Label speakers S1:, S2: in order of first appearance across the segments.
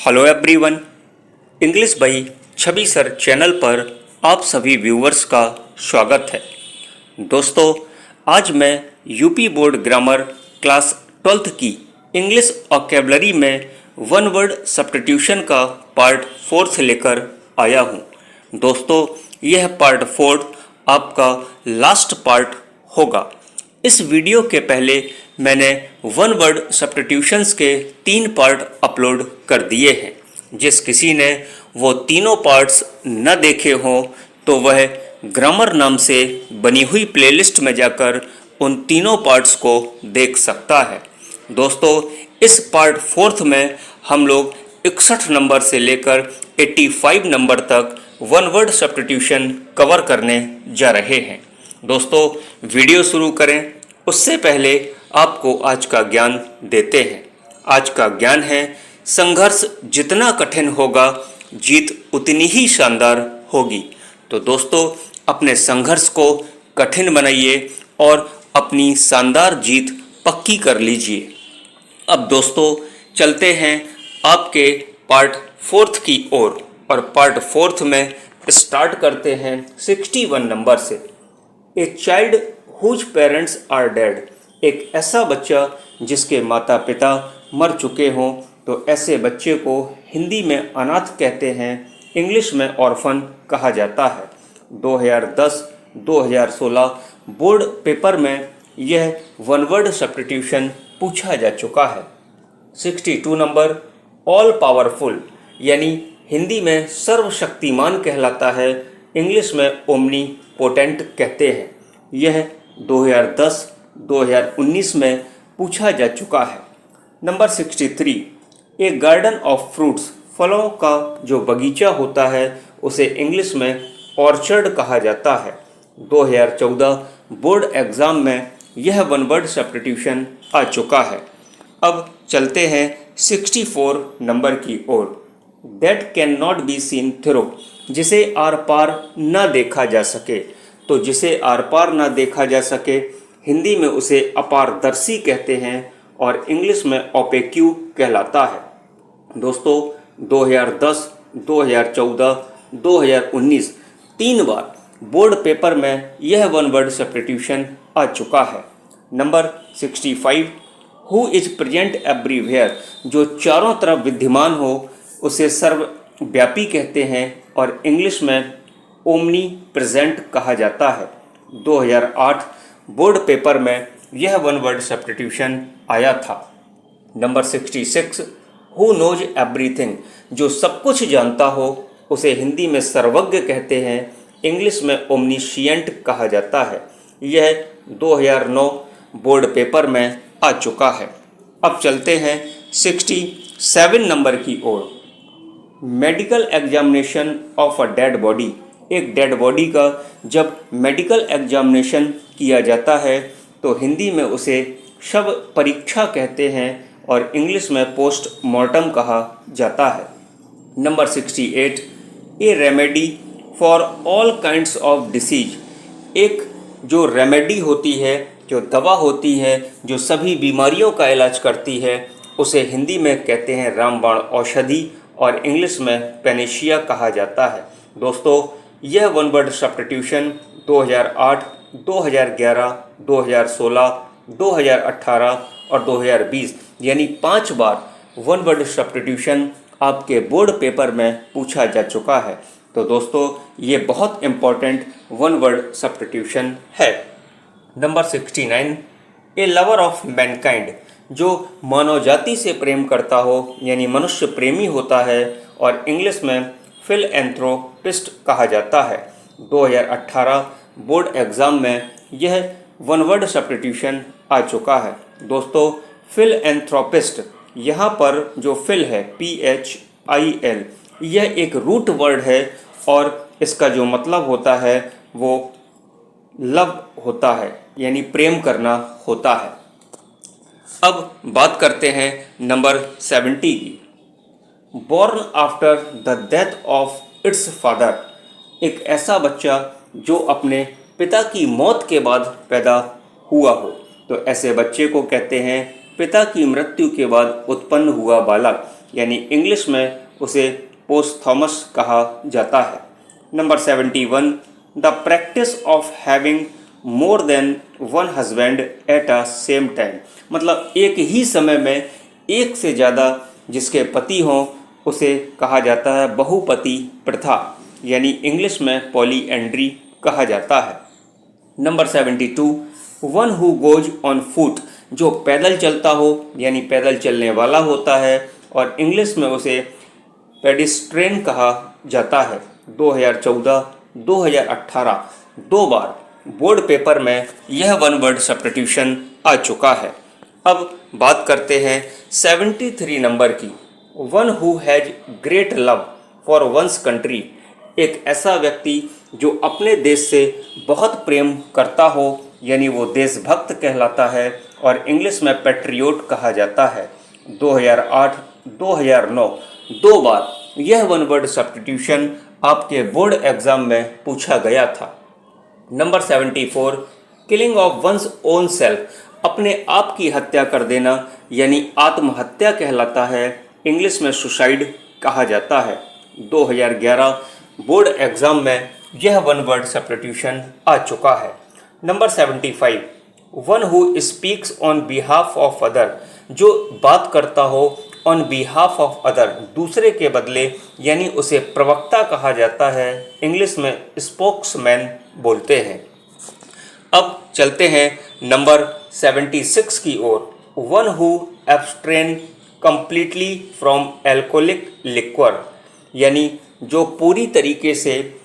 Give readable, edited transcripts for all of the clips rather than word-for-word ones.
S1: Hello everyone, English by Chhavi sir channel पर आप सभी व्यूवर्स का स्वागत है। दोस्तों, आज मैं UP board grammar class 12th की इंग्लिश वोकैबुलरी में वन वर्ड सब्स्टिट्यूशन का पार्ट 4 लेकर आया हूं। दोस्तों, यह पार्ट 4 आपका लास्ट पार्ट होगा। इस वीडियो के पहले मैंने वन वर्ड सब्स्टिट्यूशंस के 3 पार्ट अपलोड कर दिए हैं। जिस किसी ने वो तीनों पार्ट्स न देखे हों तो वह ग्रामर नाम से बनी हुई प्लेलिस्ट में जाकर उन तीनों पार्ट्स को देख सकता है। दोस्तों, इस पार्ट 4 में हम लोग 61 नंबर से लेकर 85 नंबर तक वन वर्ड सब्स्टिट्यूशन कवर करने जा रहे हैं। दोस्तों, वीडियो शुरू करें उससे पहले आपको आज का ज्ञान देते हैं। आज का ज्ञान है, संघर्ष जितना कठिन होगा जीत उतनी ही शानदार होगी। तो दोस्तों, अपने संघर्ष को कठिन बनाइए और अपनी शानदार जीत पक्की कर लीजिए। अब दोस्तों, चलते हैं आपके पार्ट 4 की ओर और पार्ट 4 में स्टार्ट करते हैं 61 नंबर से। A child whose parents are dead, एक ऐसा बच्चा जिसके माता पिता मर चुके हों तो ऐसे बच्चे को हिंदी में अनाथ कहते हैं, इंग्लिश में ऑर्फन कहा जाता है। 2010-2016 बोर्ड पेपर में यह वन वर्ड सब्स्टिट्यूशन पूछा जा चुका है। 62 नंबर, ऑल पावरफुल यानी हिंदी में सर्वशक्तिमान कहलाता है, इंग्लिश में ओमनी पोटेंट कहते हैं। यह 2010-2019 में पूछा जा चुका है। Number 63, A garden of fruits, फलों का जो बगीचा होता है उसे इंग्लिश में ऑर्चर्ड कहा जाता है। 2014 बोर्ड एग्ज़ाम में यह वन वर्ड सब्स्टिट्यूशन आ चुका है। अब चलते हैं 64 नंबर की ओर। That can not be seen through, जिसे आर पार न देखा जा सके। तो जिसे आर पार न देखा जा सके हिंदी में उसे अपारदर्शी कहते हैं और इंग्लिश में ओपेक्यू कहलाता है। दोस्तों, 2010, 2014, 2019 3 बार बोर्ड पेपर में यह वन वर्ड सब्स्टिट्यूशन आ चुका है। Number 65, who is present everywhere, जो चारों तरफ विद्यमान हो उसे सर्वव्यापी कहते हैं और इंग्लिश में ओमनी प्रेजेंट कहा जाता है। 2008 बोर्ड पेपर में यह वन वर्ड सब्स्टिट्यूशन आया था। नंबर 66, हु नोज एवरीथिंग, जो सब कुछ जानता हो उसे हिंदी में सर्वज्ञ कहते हैं, इंग्लिश में ओमनिशिएंट कहा जाता है। यह 2009 बोर्ड पेपर में आ चुका है। अब चलते हैं 67 नंबर की ओर। Medical examination of a dead body, एक डेड बॉडी का जब मेडिकल एग्जामिनेशन किया जाता है तो हिंदी में उसे शव परीक्षा कहते हैं और इंग्लिश में पोस्टमार्टम कहा जाता है। Number 68, A remedy for all kinds of disease, एक जो रेमेडी होती है, जो दवा होती है जो सभी बीमारियों का इलाज करती है, उसे हिंदी में कहते हैं रामबाण औषधि और इंग्लिश में पेनिशिया कहा जाता है। दोस्तों, यह वन वर्ड सब्स्टिट्यूशन 2008, 2011, 2016, 2018 और 2020 यानी 5 बार वन वर्ड सब्स्टिट्यूशन आपके बोर्ड पेपर में पूछा जा चुका है। तो दोस्तों, ये बहुत इम्पोर्टेंट वन वर्ड सब्स्टिट्यूशन है। Number 69, A lover of Mankind, जो मानव जाति से प्रेम करता हो यानी मनुष्य प्रेमी होता है और इंग्लिश में फिलएंथ्रोपिस्ट कहा जाता है। 2018 बोर्ड एग्ज़ाम में यह वन वर्ड सब्स्टिट्यूशन आ चुका है। दोस्तों, फिलएंथ्रोपिस्ट, यहाँ पर जो फिल है PHIL, यह एक रूट वर्ड है और इसका जो मतलब होता है वो लव होता है यानी प्रेम करना होता है। अब बात करते हैं नंबर 70 की। Born after the death of its father, एक ऐसा बच्चा जो अपने पिता की मौत के बाद पैदा हुआ हो तो ऐसे बच्चे को कहते हैं पिता की मृत्यु के बाद उत्पन्न हुआ बालक, यानी इंग्लिश में उसे पोस्थमस कहा जाता है। Number 71, the practice of having more than one husband at a same time, मतलब एक ही समय में एक से ज़्यादा जिसके पति हों उसे कहा जाता है बहुपति प्रथा, यानी इंग्लिश में पॉलीएंड्री कहा जाता है। Number 72, one who goes on foot, जो पैदल चलता हो यानी पैदल चलने वाला होता है, और इंग्लिश में उसे पेडिस्ट्रेन कहा जाता है। 2014, 2018 दो बार बोर्ड पेपर में यह वन वर्ड सब्स्टिट्यूशन आ चुका है। अब बात करते हैं 73 नंबर की। One who has great love for one's country, एक ऐसा व्यक्ति जो अपने देश से बहुत प्रेम करता हो, यानी वो देशभक्त कहलाता है, और इंग्लिश में पैट्रियोट कहा जाता है। 2008, 2009 दो बार यह वन वर्ड सब्स्टिट्यूशन आपके बोर्ड एग्जाम में पूछा गया था। Number 74, killing of one's own self, अपने आप की हत्या कर देना यानी आत्महत्या कहलाता है, इंग्लिश में सुसाइड कहा जाता है। 2011 बोर्ड एग्जाम में यह वन वर्ड सब्स्टिट्यूशन आ चुका है। Number 75, one who speaks on behalf of other, जो बात करता हो ऑन बिहाफ ऑफ अदर, दूसरे के बदले, यानी उसे प्रवक्ता कहा जाता है, इंग्लिश में स्पोक्समैन बोलते हैं। अब चलते हैं नंबर 76 की ओर। One who abstain completely from alcoholic liquor, यानी जो पूरी तरीके से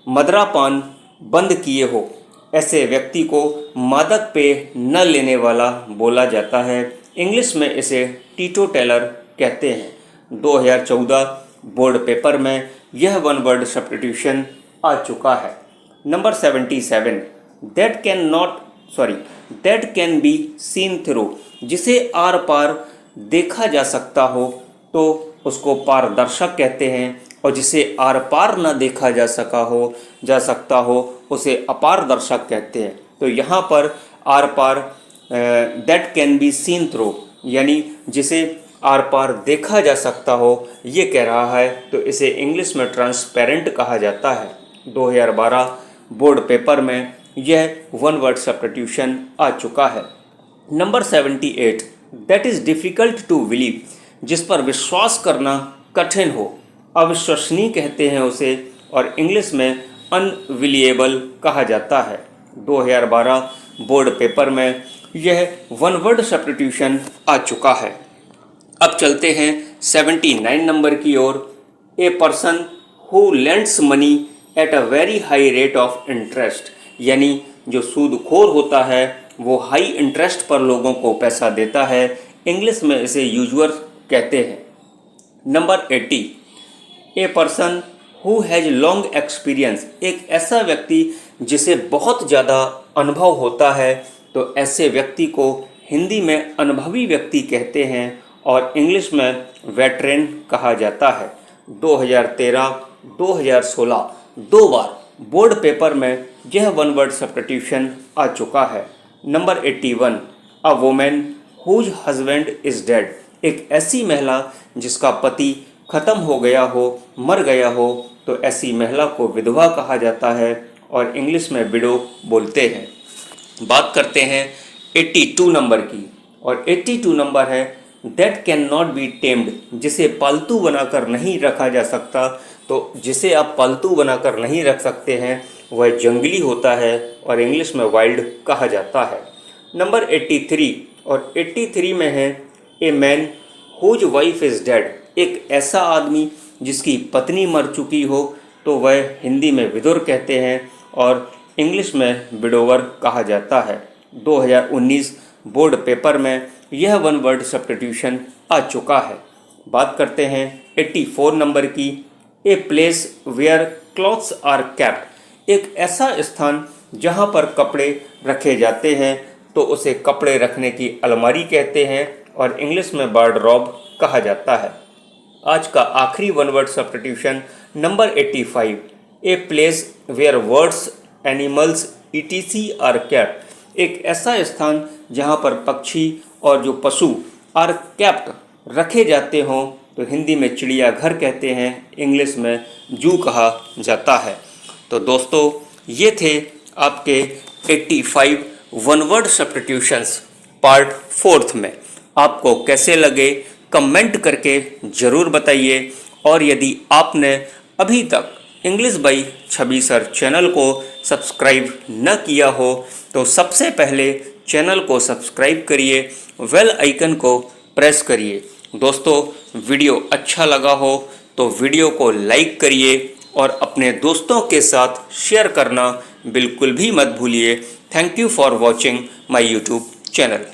S1: मदरापान बंद किए हो, ऐसे व्यक्ति को मादक पेय न लेने वाला बोला जाता है, इंग्लिश में इसे टीटो टेलर कहते हैं। 2014 बोर्ड पेपर में यह वन वर्ड सब्स्टिट्यूशन आ चुका है। Number 77, that can be seen through, जिसे आर पार देखा जा सकता हो तो उसको पारदर्शक कहते हैं, और जिसे आर पार न देखा जा सकता हो उसे अपारदर्शक कहते हैं। तो यहाँ पर आर पार that can be seen through, यानी जिसे आर पार देखा जा सकता हो ये कह रहा है, तो इसे इंग्लिश में ट्रांसपेरेंट कहा जाता है। 2012 बोर्ड पेपर में यह वन वर्ड सब्स्टिट्यूशन आ चुका है। Number 78, that is difficult to believe, जिस पर विश्वास करना कठिन हो, अविश्वसनीय कहते हैं उसे, और इंग्लिश में अनबिलीवेबल कहा जाता है। 2012 बोर्ड पेपर में यह वन वर्ड सब्स्टिट्यूशन आ चुका है। अब चलते हैं 79 नंबर की ओर। A person who lends money at a very high rate of interest, यानी जो सूदखोर होता है वो हाई इंटरेस्ट पर लोगों को पैसा देता है, इंग्लिश में इसे यूजुअर कहते हैं। Number 80, A person who has long experience, एक ऐसा व्यक्ति जिसे बहुत ज़्यादा अनुभव होता है, तो ऐसे व्यक्ति को हिंदी में अनुभवी व्यक्ति कहते हैं, और इंग्लिश में वेटरन कहा जाता है। 2013, 2016 दो बार बोर्ड पेपर में यह वन वर्ड सब्स्टिट्यूशन आ चुका है। Number 81, a woman whose husband is dead, एक ऐसी महिला जिसका पति खत्म हो गया हो, मर गया हो, तो ऐसी महिला को विधवा कहा जाता है, और इंग्लिश में विडो बोलते हैं। बात करते हैं 82 नंबर की, और 82 नंबर है that can not B tamed, जिसे पालतू बनाकर नहीं रखा जा सकता। तो जिसे आप पालतू बनाकर नहीं रख सकते हैं वह जंगली होता है, और इंग्लिश में वाइल्ड कहा जाता है। नंबर 83, और 83 में है a man whose wife is dead, एक ऐसा आदमी जिसकी पत्नी मर चुकी हो, तो वह हिंदी में विधुर कहते हैं, और इंग्लिश में विडोवर कहा जाता है। 2019 बोर्ड पेपर में यह वन वर्ड सब्स्टिट्यूशन आ चुका है। बात करते हैं 84 नंबर की। A place where clothes are kept, एक ऐसा स्थान जहां पर कपड़े रखे जाते हैं, तो उसे कपड़े रखने की अलमारी कहते हैं, और इंग्लिश में वार्डरोब कहा जाता है। आज का आखिरी one word substitution number 85, a place where birds animals etc are kept, एक ऐसा स्थान जहाँ पर पक्षी और जो पशु आर कैप्ट रखे जाते हों तो हिंदी में चिड़ियाघर कहते हैं, इंग्लिश में जू कहा जाता है। तो दोस्तों ये थे आपके 85 वन वर्ड सब्स्टिट्यूशंस पार्ट 4 में। आपको कैसे लगे कमेंट करके ज़रूर बताइए, और यदि आपने अभी तक English by Chhavi sir channel को सब्सक्राइब न किया हो तो सबसे पहले चैनल को सब्सक्राइब करिए, बेल आइकन को प्रेस करिए। दोस्तों वीडियो अच्छा लगा हो तो वीडियो को लाइक करिए और अपने दोस्तों के साथ शेयर करना बिल्कुल भी मत भूलिए। Thank you for watching my YouTube channel.